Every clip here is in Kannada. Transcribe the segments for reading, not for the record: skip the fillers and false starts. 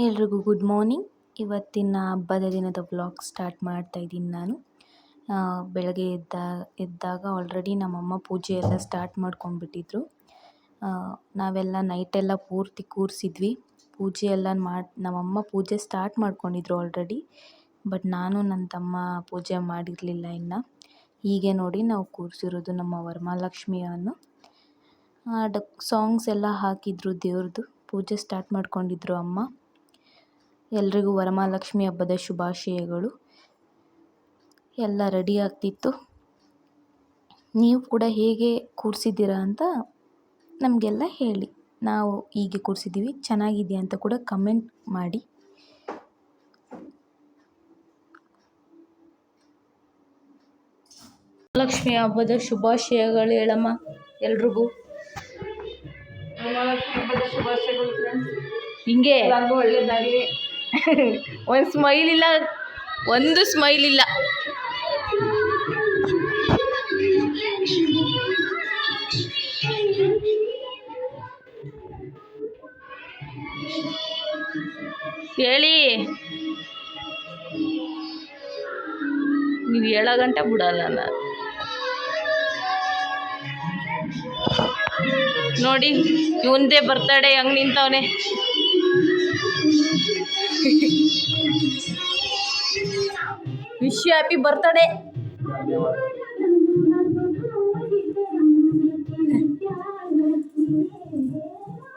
ಎಲ್ರಿಗೂ ಗುಡ್ ಮಾರ್ನಿಂಗ್. ಇವತ್ತಿನ ಹಬ್ಬದ ದಿನದ ವ್ಲಾಗ್ ಸ್ಟಾರ್ಟ್ ಮಾಡ್ತಾ ಇದ್ದೀನಿ ನಾನು. ಬೆಳಗ್ಗೆ ಎದ್ದಾಗ ಆಲ್ರೆಡಿ ನಮ್ಮಮ್ಮ ಪೂಜೆ ಎಲ್ಲ ಸ್ಟಾರ್ಟ್ ಮಾಡ್ಕೊಂಡ್ಬಿಟ್ಟಿದ್ರು. ನಾವೆಲ್ಲ ನೈಟೆಲ್ಲ ಪೂರ್ತಿ ಕೂರಿಸಿದ್ವಿ. ಪೂಜೆ ಎಲ್ಲ ನಮ್ಮಮ್ಮ ಪೂಜೆ ಸ್ಟಾರ್ಟ್ ಮಾಡ್ಕೊಂಡಿದ್ರು ಆಲ್ರೆಡಿ. ಬಟ್ ನಾನು ನನ್ನ ತಮ್ಮ ಪೂಜೆ ಮಾಡಿರಲಿಲ್ಲ ಇನ್ನು. ಹೀಗೆ ನೋಡಿ ನಾವು ಕೂರಿಸಿರೋದು ನಮ್ಮ ವರಮಹಾಲಕ್ಷ್ಮಿಯನ್ನು. ಸಾಂಗ್ಸ್ ಎಲ್ಲ ಹಾಕಿದ್ರು, ದೇವ್ರದ್ದು ಪೂಜೆ ಸ್ಟಾರ್ಟ್ ಮಾಡ್ಕೊಂಡಿದ್ರು ಅಮ್ಮ. ಎಲ್ರಿಗೂ ವರಮಹಾಲಕ್ಷ್ಮಿ ಹಬ್ಬದ ಶುಭಾಶಯಗಳು. ಎಲ್ಲ ರೆಡಿ ಆಗ್ತಿತ್ತು. ನೀವು ಕೂಡ ಹೇಗೆ ಕೂರಿಸಿದ್ದೀರಾ ಅಂತ ನಮಗೆಲ್ಲ ಹೇಳಿ. ನಾವು ಹೀಗೆ ಕೂರಿಸಿದ್ದೀವಿ, ಚೆನ್ನಾಗಿದೆಯಾ ಅಂತ ಕೂಡ ಕಮೆಂಟ್ ಮಾಡಿ. ಲಕ್ಷ್ಮಿ ಹಬ್ಬದ ಶುಭಾಶಯಗಳು ಹೇಳಮ್ಮ ಎಲ್ರಿಗೂ. ಹಬ್ಬದ ಶುಭಾಶಯಗಳು ಫ್ರೆಂಡ್ಸ್. ಹಿಂಗೆ ಎಲ್ಲರಿಗೂ ಒಳ್ಳೇದಾಗಲಿ. ಒಂದು ಸ್ಮೈಲ್ ಇಲ್ಲ, ಒಂದು ಸ್ಮೈಲ್ ಇಲ್ಲ. ಹೇಳಿ, ನೀವು ಹೇಳೋ ಗಂಟೆ ಬಿಡಲ್ಲ ನಾನು. ನೋಡಿ ಇವಂದೇ ಬರ್ತಡೇ ಹಂಗೆ ನಿಂತವನೆ. Wish you happy birthday.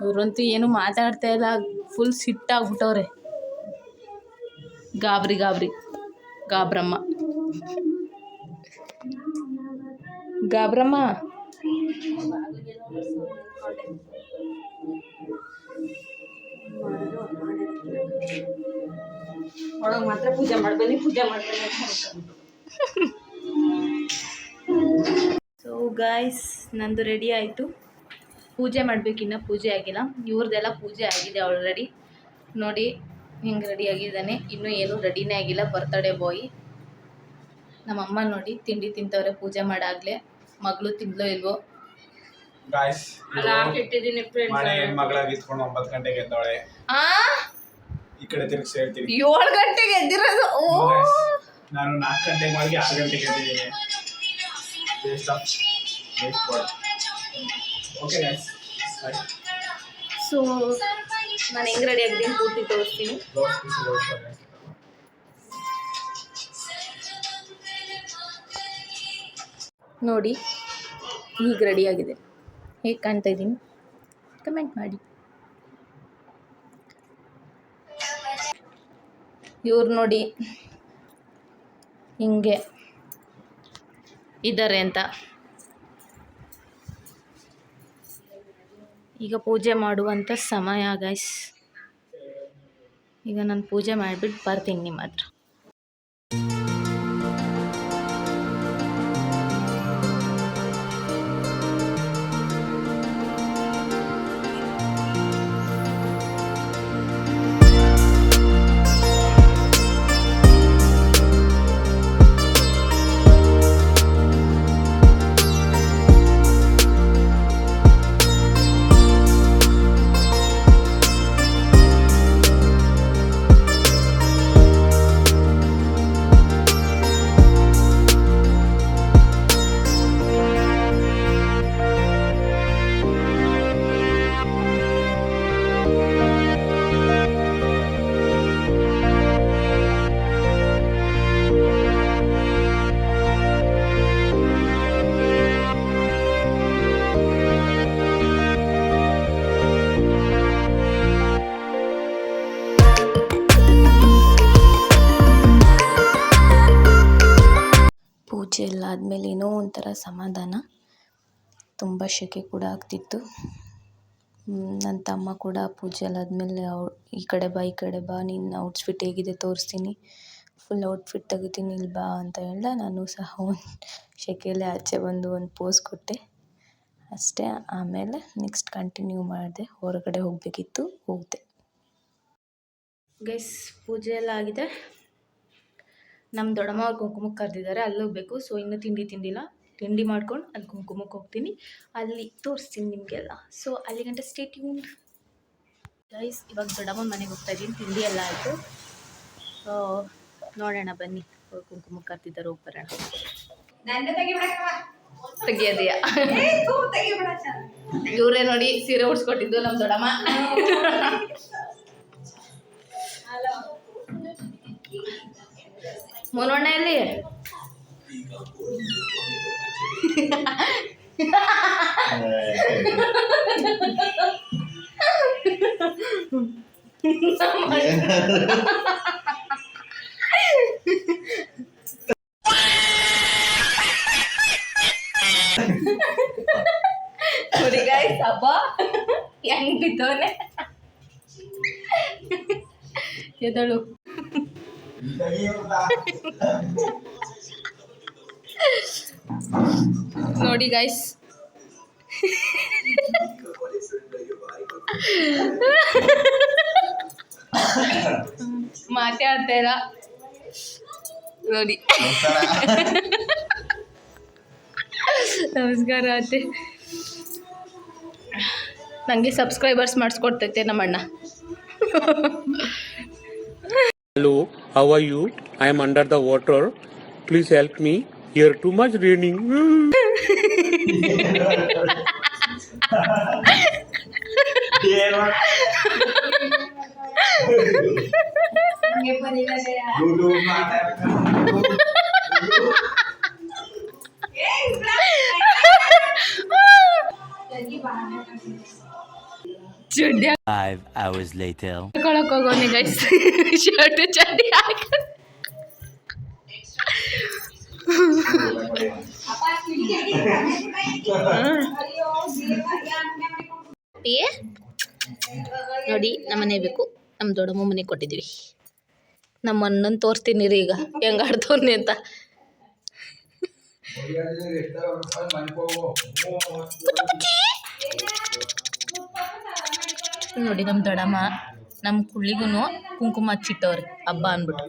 ಅವ್ರಂತೂ ಏನು ಮಾತಾಡ್ತಾ ಇಲ್ಲ, ಫುಲ್ ಸಿಟ್ಟಾಗ್ಬಿಟ್ಟವ್ರೆ. ಗಾಬರಿ ಗಾಬ್ರಮ್ಮ. ಒಳಗೆ ಮಾತ್ರ ಪೂಜೆ ಮಾಡ್ಬನ್ನಿ. ಸೊ ಗಾಯ್ಸ್, ನಂದು ರೆಡಿ ಆಯಿತು. ಪೂಜೆ ಮಾಡಬೇಕಿನ್ನ ಪೂಜೆ ಆಗಿಲ್ಲ. ಇವ್ರದ್ದೆಲ್ಲ ಪೂಜೆ ಆಗಿದೆ ಆಲ್ರೆಡಿ. ನೋಡಿ ಹಿಂಗೆ ರೆಡಿ ಆಗಿದ್ದಾನೆ. ಇನ್ನೂ ಏನೂ ರೆಡಿನೇ ಆಗಿಲ್ಲ. Birthday boy. ನಮ್ಮಮ್ಮ ನೋಡಿ ತಿಂಡಿ ತಿಂತವ್ರೆ ಪೂಜೆ ಮಾಡಾಗಲೇ. ಮಗಳು ತಿಂದ್ಲೋ ಇಲ್ವೋ. ಇಟ್ಟಿದ್ದೀನಿ ಮಗಳಾಗಿತ್ಕೊಂಡು 9 ಗಂಟೆಗೆ ಎದ್ದವಳೆ. ಈ ಕಡೆ ತಿರುಗಿಸಿ ಹೇಳ್ತೀನಿ. 7 ಗಂಟೆಗೆ ಎದ್ದಿರೋದು. ನಾನು 4 ಗಂಟೆಗೆ ಮಲಗಿ 6 ಗಂಟೆಗೆ ಎದ್ದಿದ್ದೀನಿ. ಓಕೆ ಗೈಸ್, ಸೊ ನಾನು ಹೆಂಗೆ ರೆಡಿ ಆಗಿದ್ದೀನಿ ಪೂರ್ತಿ ತೋರಿಸ್ತೀನಿ. ನೋಡಿ ಈಗ ರೆಡಿ ಆಗಿದೆ. ಹೇಗೆ ಕಾಣ್ತಾ ಇದ್ದೀನಿ ಕಮೆಂಟ್ ಮಾಡಿ. ಇವ್ರು ನೋಡಿ ಹಿಂಗೆ ಇದ್ದಾರೆ ಅಂತ. ಈಗ ಪೂಜೆ ಮಾಡುವಂಥ ಸಮಯ ಗೈಸ್. ಈಗ ನಾನು ಪೂಜೆ ಮಾಡಿಬಿಟ್ಟು ಬರ್ತೀನಿ ನಿಮ್ಮ ಹತ್ರ. ಪೂಜೆ ಎಲ್ಲ ಆದಮೇಲೆ ಏನೋ ಒಂಥರ ಸಮಾಧಾನ. ತುಂಬ ಶೆಕೆ ಕೂಡ ಆಗ್ತಿತ್ತು. ನನ್ನ ತಮ್ಮ ಕೂಡ ಪೂಜೆ ಎಲ್ಲ ಆದಮೇಲೆ ಈ ಕಡೆ ಬಾ ನಿನ್ನ ಔಟ್ಫಿಟ್ ಹೇಗಿದೆ ತೋರಿಸ್ತೀನಿ, ಫುಲ್ ಔಟ್ಫಿಟ್ ತೆಗಿತೀನಿ ಇಲ್ಲಿ ಬಾ ಅಂತ ಹೇಳ್ದ. ನಾನು ಸಹ ಒಂದು ಶೆಕೆಯಲ್ಲೇ ಆಚೆ ಬಂದು ಒಂದು ಪೋಸ್ ಕೊಟ್ಟೆ ಅಷ್ಟೇ. ಆಮೇಲೆ ನೆಕ್ಸ್ಟ್ ಕಂಟಿನ್ಯೂ ಮಾಡಿದೆ. ಹೊರಗಡೆ ಹೋಗಬೇಕಿತ್ತು, ಹೋಗಿದೆ. ಗೈಸ್, ಪೂಜೆ ಎಲ್ಲ ಆಗಿದೆ. ನಮ್ಮ ದೊಡ್ಡಮ್ಮ ಅವ್ರು ಕುಂಕುಮಕ್ಕೆ ಕರೆದಿದ್ದಾರೆ, ಅಲ್ಲಿ ಹೋಗಬೇಕು. ಸೊ ಇನ್ನೂ ತಿಂದಿಲ್ಲ. ತಿಂಡಿ ಮಾಡ್ಕೊಂಡು ಅಲ್ಲಿ ಕುಂಕುಮಕ್ಕೆ ಹೋಗ್ತೀನಿ. ಅಲ್ಲಿ ತೋರಿಸ್ತೀನಿ ನಿಮಗೆಲ್ಲ. ಸೊ ಅಲ್ಲಿ ಗಂಟ ಸ್ಟೇ ಟ್ಯೂನ್ಡ್. ಗೈಸ್ ಇವಾಗ ದೊಡ್ಡಮ್ಮನ ಮನೆಗೆ ಹೋಗ್ತಾ ಇದ್ದೀನಿ. ತಿಂಡಿ ಎಲ್ಲ ಆಯಿತು. ನೋಡೋಣ ಬನ್ನಿ, ಕುಂಕುಮ ಕರ್ತಿದ್ದಾರೆ, ಹೋಗಿ ಬರೋಣ. ತೆಗಿಯೋದೆಯಾ ಇವರೇ ನೋಡಿ ಸೀರೆ ಉಡ್ಸ್ಕೊಟ್ಟಿದ್ದು ನಮ್ಮ ದೊಡ್ಡಮ್ಮ. ಮೋನಣ್ಣ ಎಲ್ಲಿ? ನೋಡಿ ಗಾಯ್ಸ್, ಹಬ್ಬ ಹೆಂಗ್ ಬಿದ್ದವನೆ. ಎದಳು ನೋಡಿ ಗಾಯ್ಸ್, ಮಾತೇ ಆಡ್ತಾ ಇಲ್ಲ ನೋಡಿ. ನಮಸ್ಕಾರ ಅತ್ತೆ. ನನಗೆ ಸಬ್ಸ್ಕ್ರೈಬರ್ಸ್ ಮಾಡಿಸ್ಕೊಡ್ತೈತೆ ನಮ್ಮಣ್ಣ. Hello, how are you? I am under the water. Please help me. Here too much raining. ಚಡ್ಡಿ 5 hours later. ಹಾಕೊಳಕ್ ಹೋಗೋನಿ ಗೈಸ್, ಶರ್ಟ್ ಚಡ್ಡಿ ಹಾಕ. ನೋಡಿ ನಮ್ಮನೆ ಬೇಕು, ನಮ್ಮ ದೊಡ್ಡಮ್ಮ ಮನೆಗೆ ಕೊಟ್ಟಿದ್ದೀವಿ. ನಮ್ಮ ಅಣ್ಣನ ತೋರಿಸ್ತೀನಿ ರೀ ಈಗ ಹೆಂಗೆ ಆಡ್ತವ್ನಿ ಅಂತ. ನೋಡಿ ನಮ್ಮ ದೊಡ್ಡಮ್ಮ ನಮ್ಮ ಕುಳ್ಳಿಗೂ ಕುಂಕುಮ ಹಚ್ಚಿಟ್ಟವ್ರಿ ಹಬ್ಬ ಅಂದ್ಬಿಟ್ಟು.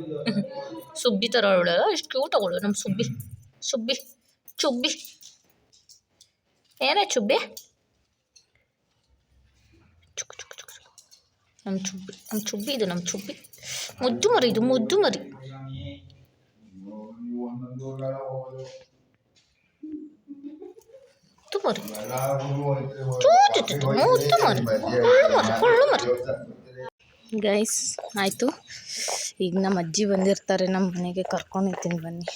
ಸುಬ್ಬಿ ಥರ ಅವಳು, ಎಷ್ಟು ಕ್ಯೂಟ್ ಅವಳು ನಮ್ಮ ಸುಬ್ಬಿ. ಸುಬ್ಬಿ ಚುಬ್ಬಿ ಏನೇ ಚುಬ್ಬಿ, ಚುಕ್ ಚುಕ್ ಚುಕ್ ಚುಕ್. ನಮ್ಮ ಚುಬ್ಬಿ ಇದು, ನಮ್ಮ ಚುಬ್ಬಿ ಮುದ್ದು ಮರಿ, ಇದು ಮುದ್ದು ಮರಿ. ಮರಿ ಮುದ್ದು ಮರಿ, ಕೊಳ್ಳು ಮರಿ. ಗೈಸ್ ಆಯಿತು, ಈಗ ನಮ್ಮ ಅಜ್ಜಿ ಬಂದಿರ್ತಾರೆ, ನಮ್ಮ ಮನೆಗೆ ಕರ್ಕೊಂಡು ಹೋಗ್ತೀನಿ ಬನ್ನಿ.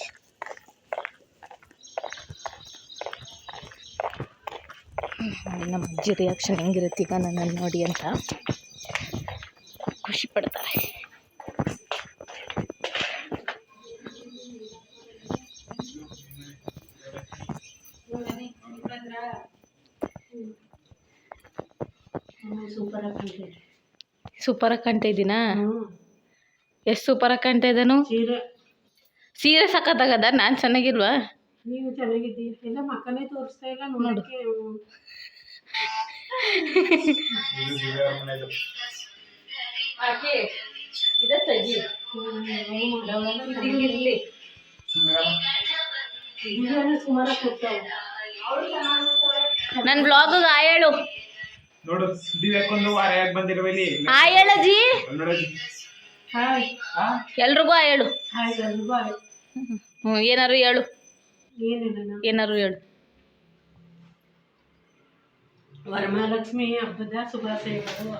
ನಮ್ಮ ಅಜ್ಜಿ ರಿಯಾಕ್ಷನ್ ಹೆಂಗಿರುತ್ತೆ ಈಗ ನನ್ನನ್ನು ನೋಡಿ ಅಂತ ಖುಷಿ ಪಡ್ತಾರೆ. ಸೂಪರಾಗಿ ಕಾಣ್ತಾ ಇದ್ದೀನಾ? ಎಷ್ಟು ಸೂಪರಾಗಿ ಕಾಣ್ತಾ ಇದ್ದಾನು? ಸೀರೆ ಸಖತ್ತಾಗದ, ನಾನು ಚೆನ್ನಾಗಿಲ್ವಾ? ನೀವು ಚೆನ್ನಾಗಿದ್ದೀರಿ, ಎಲ್ಲ ಮಕ್ಕನೇ ತೋರಿಸ್ತಾ ಇಲ್ಲ ನೋಡಕ್ಕೆ. ಇದೇ ತೆಗಿ ಸುಮಾರು ಕೊಡ್ತಾವೆ. ನನ್ನ ಬ್ಲಾಗಿಗೆ ಆ ಹೇಳು, ನೋಡು ದಿವ್ಯಕ್ಕೊಂದು ವಾರ ಯಾಕೆ ಬಂದಿರುವಲ್ಲಿ ಆ ಹೇಳಜ್ಜಿ, ನೋಡಜ್ಜಿ. ಎಲ್ರಿಗೂ ಆ ಹೇಳು. ಹಾಯ್ ಏನಾರು ಹೇಳು, ಏನಿಲ್ಲ, ಏನಾರು ಹೇಳು. ವರಮಹಾಲಕ್ಷ್ಮಿ ಹಬ್ಬದ ಶುಭಾಶಯಗಳು.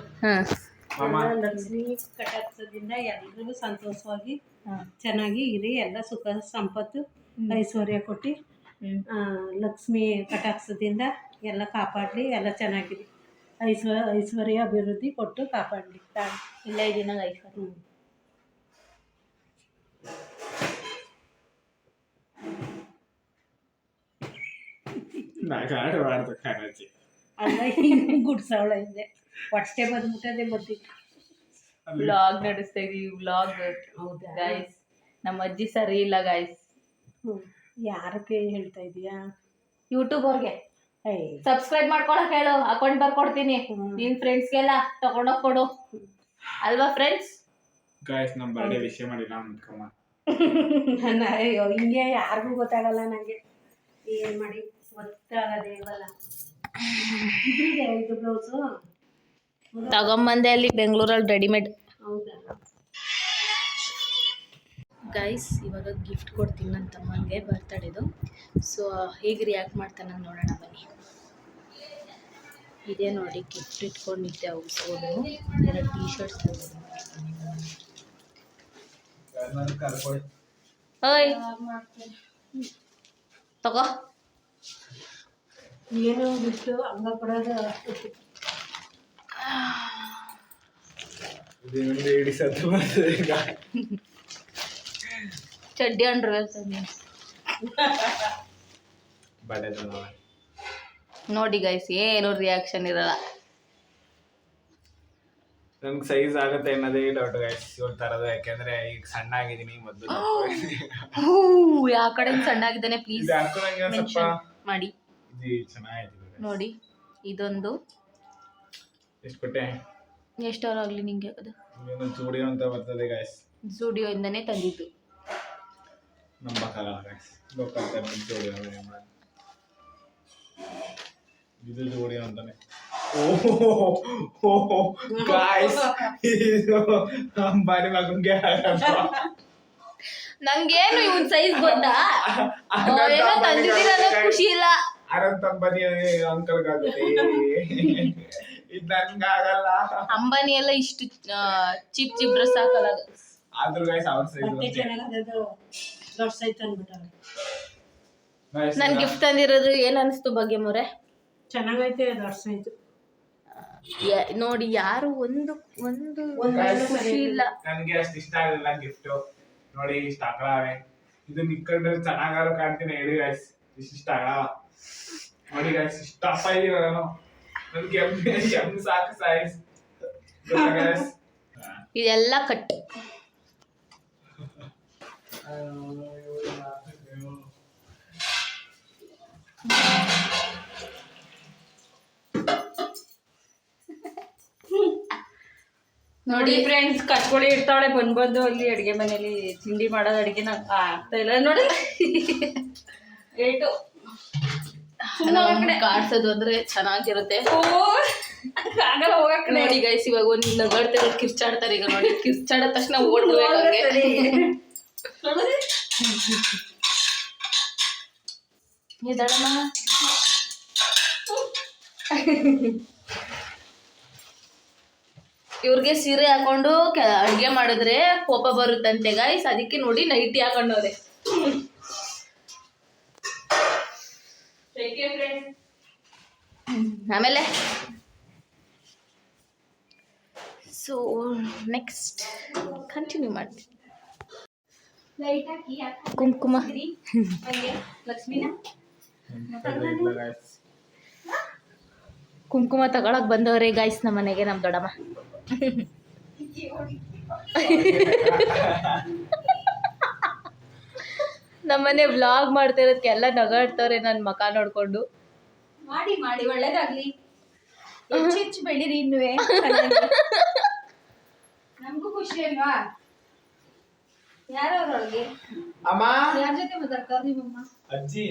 ಲಕ್ಷ್ಮಿ ಕಟಾಕ್ಷದಿಂದ ಎಲ್ರಿಗೂ ಸಂತೋಷವಾಗಿ ಚೆನ್ನಾಗಿ ಇರಿ, ಎಲ್ಲ ಸುಖ ಸಂಪತ್ತು ಐಶ್ವರ್ಯ ಕೊಟ್ಟು ಲಕ್ಷ್ಮಿ ಕಟಾಕ್ಷದಿಂದ ಎಲ್ಲ ಕಾಪಾಡಲಿ, ಎಲ್ಲ ಚೆನ್ನಾಗಿರಿ, ಐಶ್ವರ್ಯ ಅಭಿವೃದ್ಧಿ ಕೊಟ್ಟು ಕಾಪಾಡಲಿ. ಇಲ್ಲ ಇದೀನ ಐಶ್ವರ್ಯ. ಅಲ್ಲ ಗುಡ್ಸವಳ ಇದೆ, ಹೊಟ್ಟೆ ಬಂದ್ಬಿಟ್ಟದೆ ಬದ್ದಿಗೆ. ವ್ಲಾಗ್ ನಡೆಸ್ತಾ ಇದೀವಿ, ವ್ಲಾಗ್. ಹೌದಾ ಗೈಸ್, ನಮ್ಮ ಅಜ್ಜಿ ಸರಿ ಇಲ್ಲ ಗೈಸ್. ಯಾರಕ್ಕೆ ಹೇಳ್ತಾ ಇದೀಯಾ? ಯೂಟ್ಯೂಬ್ ಅವ್ರಿಗೆ ಸಬ್ಸ್ಕ್ರೈಬ್ ಮಾಡ್ಕೊಳಕ್ ಹೇಳು, ಅಕೌಂಟ್ ಬರ್ಕೊಡ್ತೀನಿ. ನಿನ್ ಫ್ರೆಂಡ್ಸ್ಗೆಲ್ಲ ತಗೊಂಡೋಗ್ ಕೊಡು ಅಲ್ವಾ ಫ್ರೆಂಡ್ಸ್? ಗಾಯ್ಸ್ ನಮ್ಮ ಬರ್ಡೇ ವಿಷಯ ಮಾಡಿಲ್ಲ ಅಂದ್ಕಮ್ಮ. ಅಯ್ಯೋ ಹಿಂಗೆ ಯಾರಿಗೂ ಗೊತ್ತಾಗಲ್ಲ ನನಗೆ, ಏನು ಮಾಡಿ ಗೊತ್ತಾಗದೇ ಇಲ್ವಲ್ಲ. ಇದ್ರಿದೆ ಇದು ಬ್ಲೌಸು ತಗೊಂಬಂದೆ ಅಲ್ಲಿ ಬೆಂಗಳೂರಲ್ಲಿ ರೆಡಿಮೇಡ್. ಹೌದಾ? ಗೈಸ್ ಇವಾಗ ಗಿಫ್ಟ್ ಕೊಡ್ತೀನಿ ನನ್ನ ತಮ್ಮನಿಗೆ ಬರ್ತಡೇದು. ಸೊ ಹೇಗೆ ರಿಯಾಕ್ಟ್ ಮಾಡ್ತಾನೆ ನೋಡೋಣ ಬನ್ನಿ. ಇದೇ ನೋಡಿ ಗಿಫ್ಟ್ ಇಟ್ಕೊಂಡಿದ್ದೆ ಅವಸೋದು 2 ಟೀ ಶರ್ಟ್ಸ್ ಓಯ್ ತಗೋ. ಏನೋ ಬಿಟ್ಟು ಹಂಗ ಕೊಡೋದು. ಚಡ್ಡಿ ಅಂಡ್ರ ನೋಡಿ ಗೈಸ್ ಏನು ರಿಯಾಕ್ಷನ್ ಇರಲ್ಲ. ನನ್ಗೆ ಸೈಜ್ ಆಗುತ್ತೆ ಅನ್ನೋದೇ ಡೌಟ್ ಗೈಸ್ ಇವ್ರ ತರದು, ಯಾಕೆಂದ್ರೆ ಈಗ ಸಣ್ಣ ಆಗಿದ್ದೀನಿ ಮೊದಲು. ಯಾವ ಕಡೆ ಸಣ್ಣ ಆಗಿದ್ದಾನೆ ಪ್ಲೀಸ್ ಮೆನ್ಷನ್ ಮಾಡಿ. ಚೆನ್ನಾಗಿದೆ ನೋಡಿ ಇದೊಂದು ಎಷ್ಟು ಕೊಟ್ಟೆ? ಎಷ್ಟು ಆಗಲಿ ನಿಂಗೆ ಅದು ಜೂಡಿಯೋ ಅಂತ ಬರ್ತದೆ ಗೈಸ್, ಜೂಡಿಯೋ ಇಂದನೇ ತಂದಿದ್ದು. ನಂಬಕ್ಕಾಗಲ್ಲ ಗೈಸ್, ಗೊತ್ತಾಗ್ತದೆ ಜೂಡಿಯೋ ಇದು ಜೋಡಿ ಅಂತಾನೆ. ಗಾಯ್ಸ್ ಇದು ಅಂಬಾನಿ ಮಗಂಗೆ ನಂಗೇನು ಇವನ್ ಸೈಜ್ ಗೊತ್ತಾ, ಏನೋ ತಂದಿದ್ದೀರ ಅನ್ನೋದು ಖುಷಿ ಇಲ್ಲ. ಅನಂತ ಅಂಬಾನಿ ಅಂಕಲ್ಗಾಗುತ್ತೆ, ಇದು ನನ್ಗಾಗಲ್ಲ. ಅಂಬಾನಿ ಎಲ್ಲ ಇಷ್ಟು ಚೀಪ್ ಚೀಪ್ ಡ್ರೆಸ್ ಹಾಕಲ್ಲ. ಆದ್ರೂ ಗೈಸ್ ಅವ್ರ ಸೈಜ್ ದೊಡ್ಡ ಸೈಜ್ ತಂದ್ಬಿಟ್ಟಾರೆ. ನನ್ ಗಿಫ್ಟ್ ತಂದಿರೋದು ಏನ್ ಅನಿಸ್ತು ಬಗ್ಗೆ ಮೊರೆ? ಚೆನ್ನಾಗೈತೆ, ದೊಡ್ಡ ಸೈಜ್ ನೋಡಿ. ಯಾರು ಒಂದು ಖುಷಿ ಇಲ್ಲ. ನನ್ಗೆ ಅಷ್ಟು ಇಷ್ಟ ಆಗಲಿಲ್ಲ ಗಿಫ್ಟ್. ನೋಡಿ ಇಷ್ಟ ಆಗಲಾವೆ, ಇದು ನಿಕ್ಕೊಂಡ್ರೆ ಚೆನ್ನಾಗಾರು ಕಾಣ್ತೀನಿ ಹೇಳಿ ಗೈಸ್. ಇಷ್ಟ ಆಗಲ್ಲ ನೋಡಿ ಗೈಸ್, ಇಷ್ಟ ಅಪ್ಪ ಇದೀರ ನಾನು, ನನ್ಗೆ ಎಮ್ ಸಾಕು ಸೈಜ್ ಗೈಸ್. ಇದೆಲ್ಲ ಕಟ್. ನೋಡಿ ಫ್ರೆಂಡ್ಸ್, ಕಟ್ಕೊಳ್ಳಿ ಇರ್ತಾಳೆ ಬಂದು ಅಲ್ಲಿ ಅಡುಗೆ ಮನೇಲಿ ತಿಂಡಿ ಮಾಡೋದು, ಅಡುಗೆ ನಂಗೆ ಆಗ್ತಾ ಇಲ್ಲ ನೋಡಿ. ಏಟು ಕಾಡ್ಸೋದು ಅಂದ್ರೆ ಚೆನ್ನಾಗಿರುತ್ತೆ. ಆಗಲ್ಲ ಹೋಗಕ್ಕೆ. ನೋಡಿ ಗೈಸ್, ಇವಾಗ ಒಂದು ನಗಾಡ್ತಾರೆ, ಕಿರ್ಚಾಡ್ತಾರೆ. ಈಗ ನೋಡಿ ಕಿರ್ಚಾಡಿದ ತಕ್ಷಣ ಓಡ್ಬೇಕು ಹಂಗೆ. ಇವ್ರಿಗೆ ಸೀರೆ ಹಾಕೊಂಡು ಅಡ್ಗೆ ಮಾಡಿದ್ರೆ ಕೋಪ ಬರುತ್ತಂತೆ ಗೈಸ್, ಅದಕ್ಕೆ ನೋಡಿ ನೈಟಿ ಹಾಕೊಂಡವ್ರೆ. ಆಮೇಲೆ ಸೊ ನೆಕ್ಸ್ಟ್ ಕಂಟಿನ್ಯೂ ಮಾಡಿ. ಕುಂಕುಮ ಕುಂಕುಮ ತಗೊಳಕ್ ಬಂದವ್ರೆ ಗೈಸ್ ನಮ್ಮ ಮನೆಗೆ, ನಮ್ ದೊಡ್ಡಮ್ಮ. ನಮ್ಮನೆ ವ್ಲಾಗ್ ಮಾಡ್ತಾ ಇರೋದಕ್ಕೆ ಎಲ್ಲ ನಗಾಡ್ತವ್ರೆ ನನ್ನ ಮಕ ನೋಡ್ಕೊಂಡು. ಮಾಡಿ ಮಾಡಿ ಒಳ್ಳೇದಾಗ್ಲಿ, ಹೆಚ್ಚು ಬೆಳೀರಿ ಇನ್ನುವೆ. ನಮಗೂ ಖುಷಿ ಅಲ್ವಾ? ಯಾರವ್ರೊಳಗೆ ಅಮ್ಮ, ಯಾರ ಜೊತೆ ಮಾತಾಡ್ತಾರ ನಿಮ್ಮಮ್ಮ? ಅಜ್ಜಿ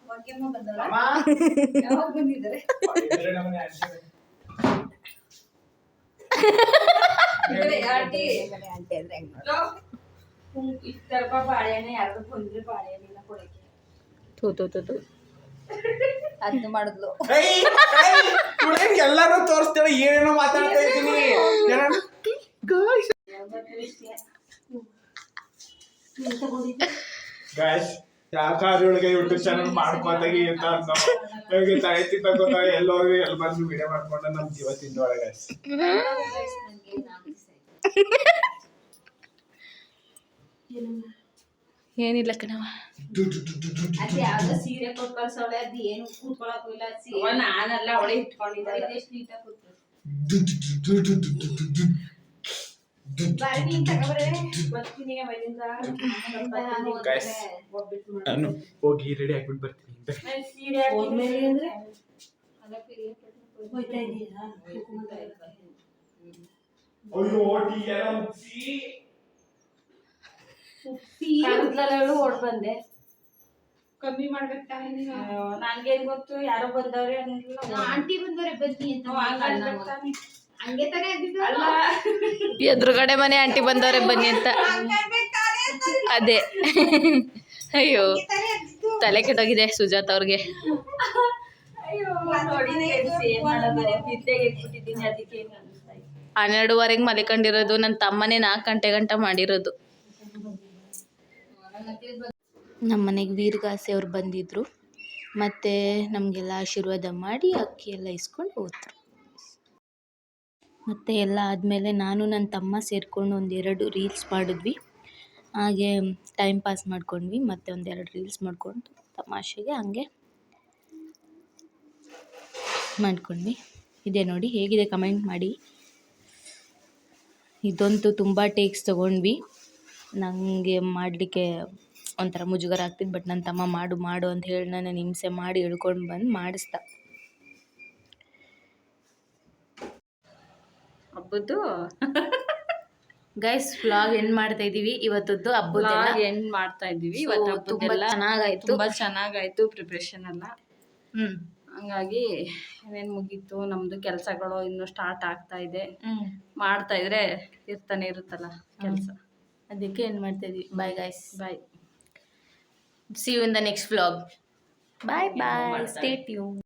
ಭಾಗ್ಯಮ್ಮ ಬಂದವ್ರ? ಅಮ್ಮ ಯಾವಾಗ ಬಂದಿದ್ದಾರೆ? ಇಷ್ಟಪ್ಪ ಬಾಳೆಹಣ್ಣೆ ಯಾರು ಬಂದ್ರೆ ಬಾಳೆಹಣ್ಣಿನ ಕೊಡಕ್ಕೆ ತೂ ಅದ್ನ ಮಾಡಿದ್ಲು. ಎಲ್ಲಾರು ತೋರಿಸ್ತೇವೆ, ಏನೇನೋ ಮಾತಾಡ್ತಾ ಇದ್ದೀನಿ. ಗಾಯ್ಸ್, ಯಾಕಾದ್ರೊಳಗೆ ಯೂಟ್ಯೂಬ್ ಚಾನಲ್ ಮಾಡ್ಕೊಂಡಾಗಿ ಅಂತ ತಲೆ ತಿಂತ ಎಲ್ಲೋ ಎಲ್ಲಿ ಬಂದು ವಿಡಿಯೋ ಮಾಡ್ಕೊಂಡು ನಮ್ ಜೀವ ತಿಂದೊಳಗೆ ಗಾಯ್ಸ್. ಏನಿಲ್ಲ ಕಣವ, ಅದ್ ಯಾವ್ದೋ ಸೀರೆ ಕೊಟ್ಟು ಕಳ್ಸವಳೆ, ಅದ್ ಏನು ಕೂತ್ಕೊಳಕ್ಕೂ ಇಲ್ಲ. ನಾನೆಲ್ಲ ಅವಳೆ ಇಟ್ಕೊಂಡಿದ್ದಾರೆ, ಎಷ್ಟು ನೀಟಾಗಿ ಕೂತ್ಕೊಳ್ಳಿ. ನಾನು ಹೋಗಿ ರೆಡಿ ಹಾಕ್ಬಿಟ್ಟು ಬರ್ತೀನಿ. ಓಡ್ ಬಂದೆ. ಕಮ್ಮಿ ಮಾಡ್ಬೇಕು ತಾನೇ ನೀನು. ನನ್ಗೇನ್ ಗೊತ್ತು, ಯಾರೋ ಬಂದವ್ರೆ. ಆಂಟಿ ಬಂದವ್ರೆ ಬನ್ನಿ ಅಂತ ಹಂಗೆ ತಾನೇ ಆಗಿದ್ದು ಅಲ್ಲ ಎದುರುಗಡೆ ಮನೆ ಆಂಟಿ ಬಂದವ್ರೆ ಬನ್ನಿ ಅಂತ. ಅದೇ ಅಯ್ಯೋ ತಲೆ ಕೆಟ್ಟೋಗಿದೆ ಸುಜಾತ ಅವ್ರಿಗೆ. ಅಯ್ಯೋ ನೋಡಿ ಏನ್ ಮಾಡೋದು ನಿದ್ದೆಗೆ ಇಟ್ಬಿಟ್ಟಿದ್ದೀನಿ ಅದಕ್ಕೆ ಏನು ಅನಿಸ್ತಾ ಇದೆ. 12:30ಗೆ ಮಲಿಕೊಂಡಿರೋದು. ನನ್ನ ತಮ್ಮನೇ 4 ಗಂಟೆ ಗಂಟ ಮಾಡಿರೋದು. ನಮ್ಮ ಮನೆಗೆ ವೀರಗಾಸೆ ಅವ್ರು ಬಂದಿದ್ರು, ಮತ್ತು ನಮಗೆಲ್ಲ ಆಶೀರ್ವಾದ ಮಾಡಿ ಅಕ್ಕಿ ಎಲ್ಲ ಇಸ್ಕೊಂಡು ಹೋದ್ರು. ಮತ್ತು ಎಲ್ಲ ಆದಮೇಲೆ ನಾನು ನನ್ನ ತಮ್ಮ ಸೇರಿಕೊಂಡು 1-2 ರೀಲ್ಸ್ ಮಾಡಿದ್ವಿ. ಹಾಗೆ ಟೈಮ್ ಪಾಸ್ ಮಾಡ್ಕೊಂಡ್ವಿ. ಮತ್ತು 1-2 ರೀಲ್ಸ್ ಮಾಡಿಕೊಂಡು ತಮಾಷೆಗೆ ಹಂಗೆ ಮಾಡ್ಕೊಂಡ್ವಿ. ಇದೆ ನೋಡಿ, ಹೇಗಿದೆ ಕಮೆಂಟ್ ಮಾಡಿ. ಇದಂತೂ ತುಂಬ ಟೇಕ್ಸ್ ತೊಗೊಂಡ್ವಿ. ನನಗೆ ಮಾಡಲಿಕ್ಕೆ ಒಂಥರ ಮುಜುಗರ ಆಗ್ತಿತ್ತು. ಬಟ್ ನನ್ನ ತಮ್ಮ ಮಾಡು ಮಾಡು ಅಂತ ಹೇಳಿ ನಾನು ಹಿಂಸೆ ಮಾಡಿ ಎಳ್ಕೊಂಡು ಬಂದು ಮಾಡಿಸ್ದ. ಹಬ್ಬದ್ದು ಗೈಸ್ ವ್ಲಾಗ್ ಎಂಡ್ ಮಾಡ್ತಾ ಇದೀವಿ. ಇವತ್ತದ್ದು ಹಬ್ಬದ ಎಂಡ್ ಮಾಡ್ತಾ ಇದೀವಿ. ಇವತ್ತು ತುಂಬ ಚೆನ್ನಾಗಾಯ್ತು. ತುಂಬಾ ಚೆನ್ನಾಗಾಯ್ತು ಪ್ರಿಪ್ರೇಷನ್ ಎಲ್ಲ. ಹಂಗಾಗಿ ಏನೇನು ಮುಗೀತು. ನಮ್ದು ಕೆಲಸಗಳು ಇನ್ನೂ ಸ್ಟಾರ್ಟ್ ಆಗ್ತಾ ಇದೆ. ಮಾಡ್ತಾ ಇದ್ರೆ ಇರ್ತಾನೆ ಇರುತ್ತಲ್ಲ ಕೆಲಸ. ಅದಕ್ಕೆ ಏನು ಮಾಡ್ತಾ ಇದೀವಿ. Bye guys, bye. see you in the next vlog. Bye bye, stay tuned.